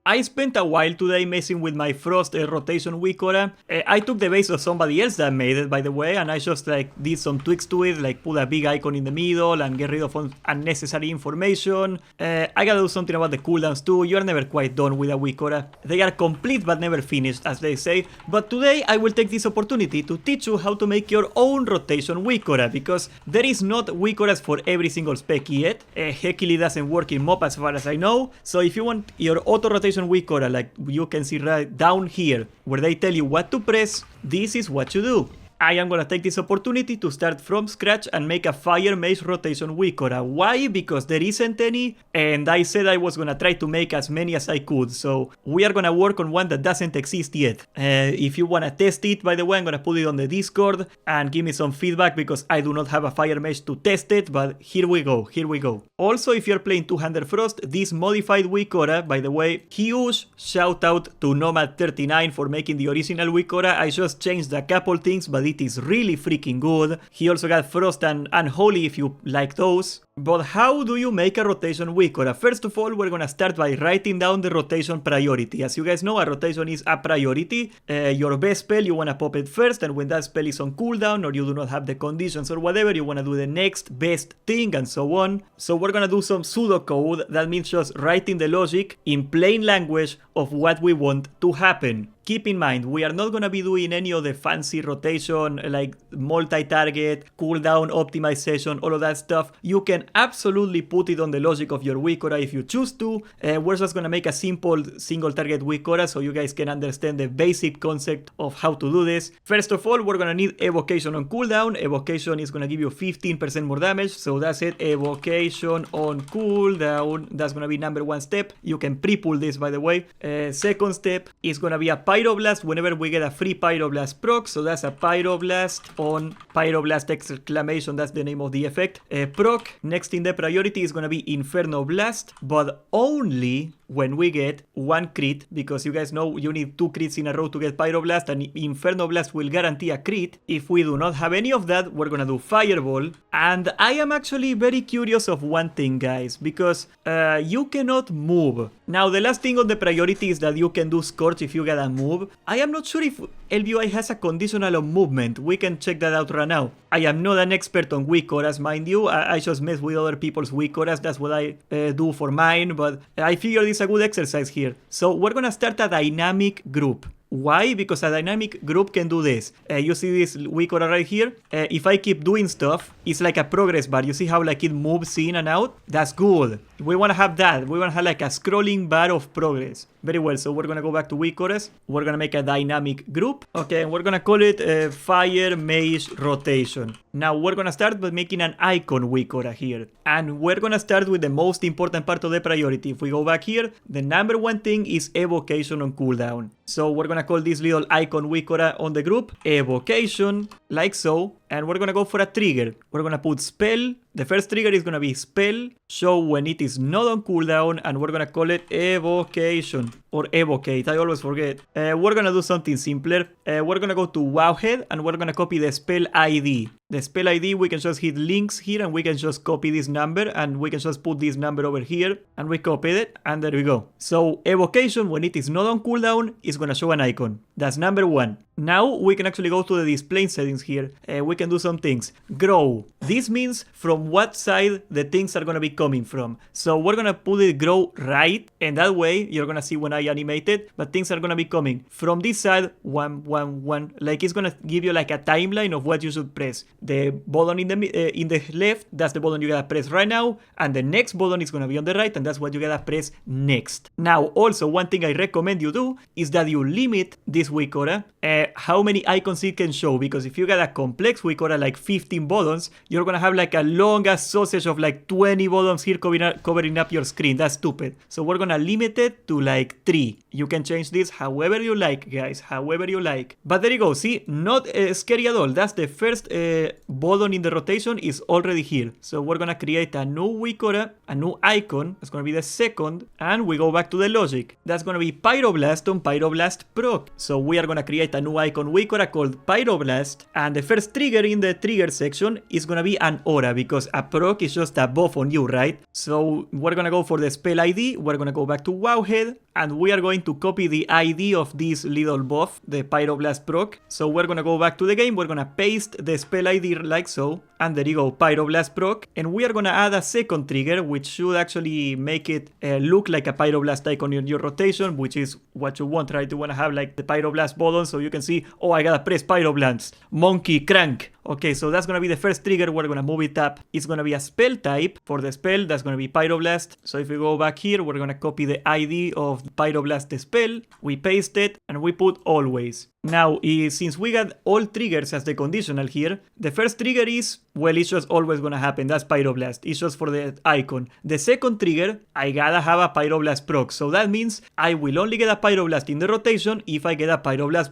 I spent a while today messing with my Frost rotation Weakaura. I took the base of somebody else that made it, by the way, and I just like did some tweaks to it, like put a big icon in the middle and get rid of unnecessary information. I gotta do something about the cooldowns too. You are never quite done with a Weakaura. They are complete but never finished, as they say. But today I will take this opportunity to teach you how to make your own rotation Weakaura, because there is not Weakauras for every single spec yet. Heckily doesn't work in MoP as far as I know. So if you want your auto rotation Weakaura, like you can see right down here where they tell you what to press, this is what you do. I am gonna take this opportunity to start from scratch and make a fire mace rotation Weakaura. Why? Because there isn't any, and I said I was gonna try to make as many as I could, so we are gonna work on one that doesn't exist yet. If you wanna test it, by the way, I'm gonna put it on the Discord and give me some feedback, because I do not have a fire mace to test it, but here we go, here we go. Also, if you're playing 200 Frost, this modified Weakaura, by the way, huge shout out to Nomad39 for making the original Weakaura. I just changed a couple things, but it is really freaking good. He also got Frost and Unholy if you like those. But how do you make a rotation Weakaura? First of all, we're gonna start by writing down the rotation priority. As you guys know, a rotation is a priority. Your best spell, you wanna pop it first, and when that spell is on cooldown or you do not have the conditions or whatever, you wanna do the next best thing and so on. So we're gonna do some pseudocode. That means just writing the logic in plain language of what we want to happen. Keep in mind, we are not going to be doing any of the fancy rotation, like multi-target, cooldown optimization, all of that stuff. You can absolutely put it on the logic of your Weakaura if you choose to. We're just going to make a simple single-target Weakaura so you guys can understand the basic concept of how to do this. First of all, we're going to need Evocation on cooldown. Evocation is going to give you 15% more damage, so that's it. Evocation on cooldown. That's going to be number one step. You can pre-pull this, by the way. Second step is going to be a Pyroblast whenever we get a free Pyroblast proc, so that's a Pyroblast on Pyroblast exclamation, that's the name of the effect. Proc, next in the priority is gonna be Inferno Blast, but only when we get one crit, because you guys know you need 2 crits in a row to get Pyroblast, and Inferno Blast will guarantee a crit. If we do not have any of that, we're gonna do Fireball. And I am actually very curious of one thing, guys, because you cannot move. Now, the last thing on the priority is that you can do Scorch if you get a move. I am not sure if LBUI has a conditional on movement. We can check that out right now. I am not an expert on Weakauras, mind you. I just mess with other people's Weakauras. That's what I do for mine, but I figure this is a good exercise here. So we're gonna start a dynamic group. Why? Because a dynamic group can do this. You see this Weakaura right here? If I keep doing stuff, it's like a progress bar. You see how like it moves in and out? That's good. We want to have that. We want to have like a scrolling bar of progress. Very well, so we're going to go back to Weakauras. We're going to make a dynamic group. Okay, and we're going to call it Fire Maze Rotation. Now we're going to start by making an icon Weakaura here. And we're going to start with the most important part of the priority. If we go back here, the number one thing is Evocation on cooldown. So we're going to call this little icon Weakaura on the group Evocation, like so. And we're going to go for a trigger. We're going to put spell. The first trigger is going to be spell, show when it is not on cooldown, and we're going to call it evocation or evocate. I always forget. We're going to do something simpler. We're going to go to Wowhead and we're going to copy the spell ID. The spell ID, we can just hit links here and we can just copy this number and we can just put this number over here and we copied it and there we go. So evocation, when it is not on cooldown, is going to show an icon. That's number one. Now we can actually go to the display settings here. We can do some things. Grow. This means from what side the things are going to be coming from. So we're going to put it grow right, and that way you're going to see when I animate it, but things are going to be coming from this side, 1, 1, 1. Like it's going to give you like a timeline of what you should press. The button in the left, that's the button you gotta press right now, and the next button is gonna be on the right, and that's what you gotta press next. Now, also, one thing I recommend you do is that you limit this Weakaura, how many icons it can show, because if you got a complex Weakaura like 15 buttons, you're gonna have like a long ass sausage of like 20 buttons here covering up your screen. That's stupid. So we're gonna limit it to like 3. You can change this however you like, guys, however you like. But there you go, see, not scary at all. That's the first button in the rotation is already here. So we're gonna create a new Weakaura, a new icon. That's gonna be the second, and we go back to the logic. That's gonna be Pyroblast on Pyroblast proc. So we are gonna create a new icon Weakaura called Pyroblast, and the first trigger in the trigger section is gonna be an aura, because because a proc is just a buff on you, right? So we're gonna go for the spell ID, we're gonna go back to Wowhead, and we are going to copy the ID of this little buff, the Pyroblast proc. So we're gonna go back to the game, we're gonna paste the spell ID like so, and there you go, Pyroblast proc, and we are gonna add a second trigger, which should actually make it look like a Pyroblast icon in your rotation, which is what you want, right? You wanna have like the Pyroblast button so you can see, oh, I gotta press Pyroblast, monkey crank. Okay, so that's gonna be the first trigger, we're gonna move it up. It's gonna be a spell type. For the spell, that's gonna be Pyroblast. So if we go back here, we're gonna copy the ID of Pyroblast the spell, we paste it, and we put always. Now, since we got all triggers as the conditional here, the first trigger is, well, it's just always gonna happen, that's Pyroblast. It's just for the icon. The second trigger, I gotta have a Pyroblast proc. So that means I will only get a Pyroblast in the rotation if I get a Pyroblast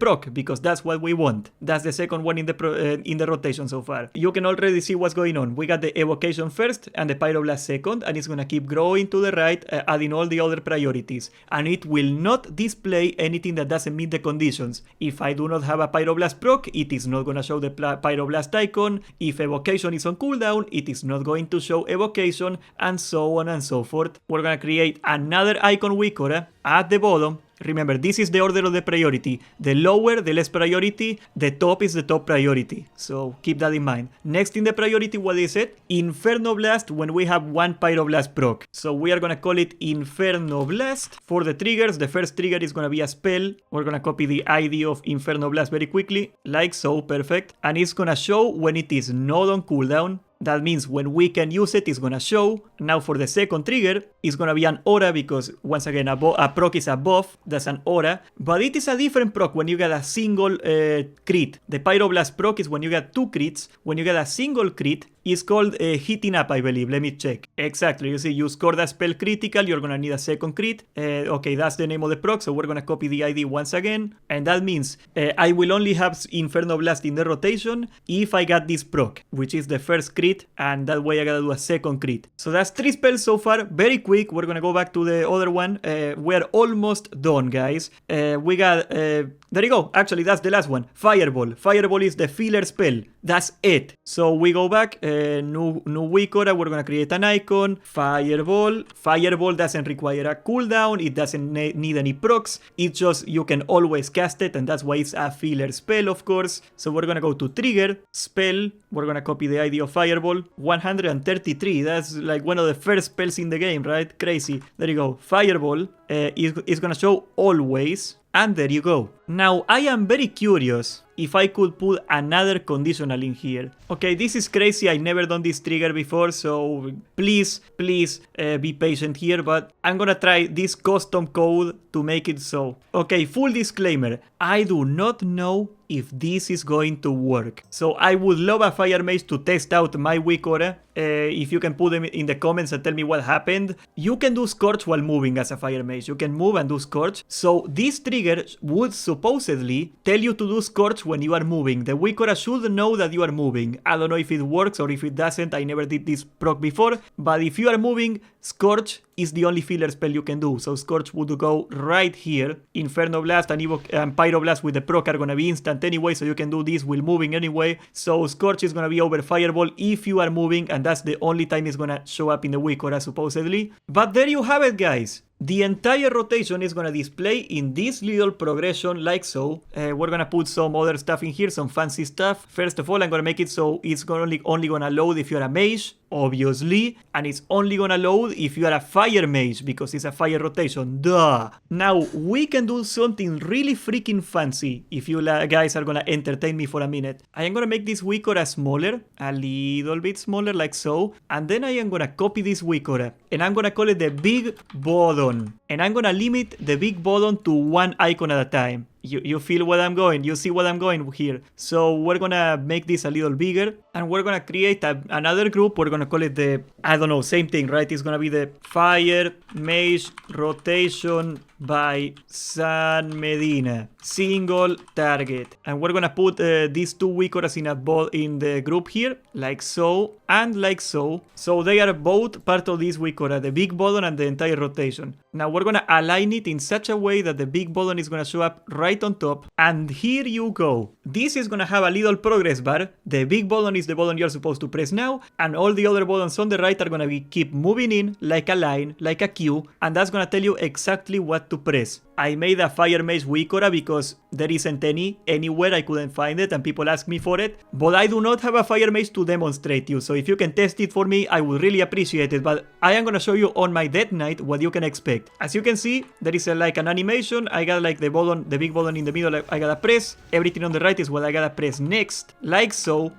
proc, because that's what we want. That's the second one in the rotation so far. You can already see what's going on. We got the evocation first and the Pyroblast second, and it's gonna keep growing to the right, adding all the other priorities. And it will not display anything that doesn't meet the conditions. If I do not have a Pyroblast proc, it is not gonna show the Pyroblast icon. If evocation is on cooldown, it is not going to show evocation, and so on and so forth. We're gonna create another icon Weakaura at the bottom. Remember, this is the order of the priority. The lower, the less priority. The top is the top priority. So keep that in mind. Next in the priority, what is it? Inferno Blast when we have one Pyroblast proc. So we are gonna call it Inferno Blast. For the triggers, the first trigger is gonna be a spell. We're gonna copy the ID of Inferno Blast very quickly, like so, perfect. And it's gonna show when it is not on cooldown. That means when we can use it, it's gonna show. Now for the second trigger, it's gonna be an aura, because once again, a proc is a buff, that's an aura. But it is a different proc when you get a single crit. The Pyroblast proc is when you get 2 crits. When you get a single crit, it's called hitting up, I believe. Let me check. Exactly, you see, you scored a spell critical, you're gonna need a second crit. Okay, that's the name of the proc, so we're gonna copy the ID once again. And that means I will only have Inferno Blast in the rotation if I got this proc, which is the first crit, and that way I gotta do a second crit. So that's 3 spells so far, very quick. We're gonna go back to the other one. We're almost done, guys. We got, there you go, actually that's the last one, Fireball. Fireball is the filler spell, that's it. So we go back, new Weakaura, we're gonna create an icon, Fireball. Fireball doesn't require a cooldown, it doesn't need any procs, it's just you can always cast it, and that's why it's a filler spell, of course. So we're gonna go to trigger, spell, we're gonna copy the ID of Fireball, 133, that's like one of the first spells in the game, right? Crazy. There you go, Fireball is gonna show always, and there you go. Now I am very curious if I could put another conditional in here. Okay, this is crazy, I never done this trigger before, so please be patient here, but I'm gonna try this custom code to make it so. Okay, full disclaimer, I do not know if this is going to work. So I would love a fire mage to test out my Weakaura. If you can put them in the comments and tell me what happened. You can do Scorch while moving as a fire mage. You can move and do Scorch. So this trigger would supposedly tell you to do Scorch when you are moving. The Weakaura should know that you are moving. I don't know if it works or if it doesn't. I never did this proc before. But if you are moving, Scorch is the only filler spell you can do. So Scorch would go right here. Inferno Blast and Pyroblast with the proc are gonna be instant anyway, so you can do this while moving anyway. So Scorch is gonna be over Fireball if you are moving, and that's the only time it's gonna show up in the Weakaura supposedly. But there you have it, guys. The entire rotation is gonna display in this little progression like so. We're gonna put some other stuff in here, some fancy stuff. First of all, I'm gonna make it so it's only gonna load if you're a mage, obviously, and it's only gonna load if you are a fire mage, because it's a fire rotation, duh. Now, we can do something really freaking fancy if you guys are gonna entertain me for a minute. I am gonna make this Weakaura smaller, a little bit smaller like so, and then I am gonna copy this Weakaura, and I'm gonna call it the big button. And I'm gonna limit the big button to one icon at a time. You feel what I'm going, you see what I'm going here. So we're gonna make this a little bigger, and we're gonna create another group. We're gonna call it the, I don't know, same thing, right? It's gonna be the Fire Mage Rotation by San Medina, single target. And we're gonna put these two Weakauras in the group here, like so and like so. So they are both part of this Weakaura, the big button and the entire rotation. Now we're gonna align it in such a way that the big button is gonna show up right right on top, and here you go. This is gonna have a little progress bar. The big button is the button you're supposed to press now, and all the other buttons on the right are gonna be keep moving in like a line, like a queue, and that's gonna tell you exactly what to press. I made a fire mace Weakaura because there isn't any anywhere. I couldn't find it and people ask me for it, but I do not have a fire mace to demonstrate you, so if you can test it for me I would really appreciate it. But I am gonna show you on my Death Knight what you can expect. As you can see, there is like an animation. I got like the button, the big button in the middle, I gotta press. Everything on the right is what I gotta press next, like so.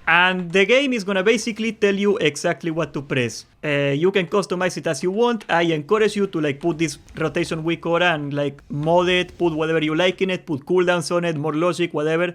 And the game is gonna basically tell you exactly what to press. You can customize it as you want. I encourage you to like put this rotation Weakaura and like mod it, put whatever you like in it, put cooldowns on it, more logic, whatever.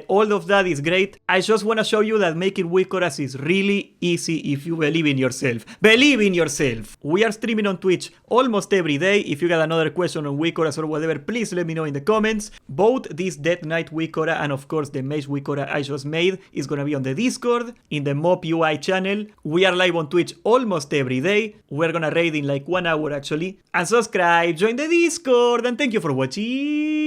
All of that is great. I just want to show you that making Weakauras is really easy if you believe in yourself. Believe in yourself! We are streaming on Twitch almost every day. If you got another question on Weakauras or whatever, please let me know in the comments. Both this Death Knight Weakaura and of course the Mage Weakaura I just made is gonna be on the Discord, in the MoP UI channel. We are live on Twitch almost every day. We're gonna raid in like 1 hour actually. And subscribe, join the Discord, and thank you for watching.